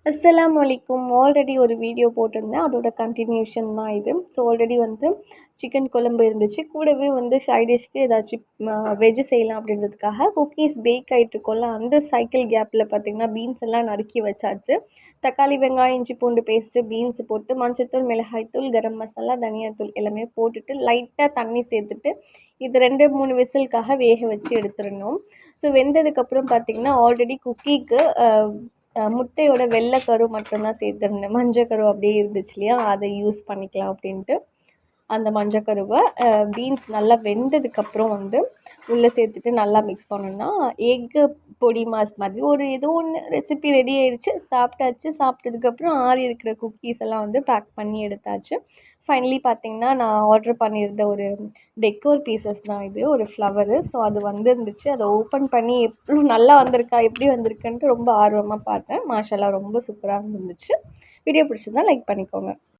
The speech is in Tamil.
அஸ்ஸலாமு அலைக்கும். ஆல்ரெடி ஒரு வீடியோ போட்டிருந்தேன். அதோட கன்டினியூஷன் தான் இது. ஸோ ஆல்ரெடி வந்து சிக்கன் குழம்பு இருந்துச்சு. கூடவே வந்து சைட் டிஷ்க்கு ஏதாச்சும் வெஜ்ஜு செய்யலாம் அப்படின்றதுக்காக குக்கீஸ் பேக் ஆகிட்டுருக்கோம்ல, அந்த சைக்கிள் கேப்பில் பார்த்திங்கன்னா பீன்ஸ் எல்லாம் நறுக்கி வச்சாச்சு. தக்காளி, வெங்காயம், இஞ்சி பூண்டு பேஸ்ட்டு, பீன்ஸ் போட்டு மஞ்சத்தூள், மிளகாய்த்தூள், கரம் மசாலா, தனியாத்தூள் எல்லாமே போட்டுட்டு லைட்டாக தண்ணி சேர்த்துட்டு இது 2-3 விசிலுக்காக வேக வச்சு எடுத்துடணும். ஸோ வெந்ததுக்கப்புறம் பார்த்திங்கன்னா ஆல்ரெடி குக்கீக்கு முட்டையோட வெள்ளைக்கரு மட்டும்தான் சேர்த்துருந்தேன். மஞ்சக்கரு அப்படியே இருந்துச்சு இல்லையா, அதை யூஸ் பண்ணிக்கலாம் அப்படின்ட்டு அந்த மஞ்சக்கருவை பீன்ஸ் நல்லா வெந்ததுக்கப்புறம் வந்து உள்ளே சேர்த்துட்டு நல்லா மிக்ஸ் பண்ணோன்னா எக்கு பொடி மாஸ் மாதிரி ஒரு ஏதோ ஒன்று ரெசிபி ரெடி ஆயிடுச்சு. சாப்பிட்டாச்சு. சாப்பிட்டதுக்கப்புறம் ஆறி இருக்கிற குக்கீஸ் எல்லாம் வந்து பேக் பண்ணி எடுத்தாச்சு. ஃபைனலி பார்த்திங்கன்னா நான் ஆர்டர் பண்ணியிருந்த ஒரு டெக்கோர் பீசஸ் தான் இது, ஒரு ஃப்ளவரு. ஸோ அது வந்துருந்துச்சு. அதை ஓப்பன் பண்ணி எப்படி நல்லா வந்திருக்கா, எப்படி வந்திருக்குன்ட்டு ரொம்ப ஆர்வமாக பார்த்தேன். மாஷாஅல்லாஹ் ரொம்ப சூப்பராக இருந்துச்சு. வீடியோ பிடிச்சிருந்தா லைக் பண்ணிக்கோங்க.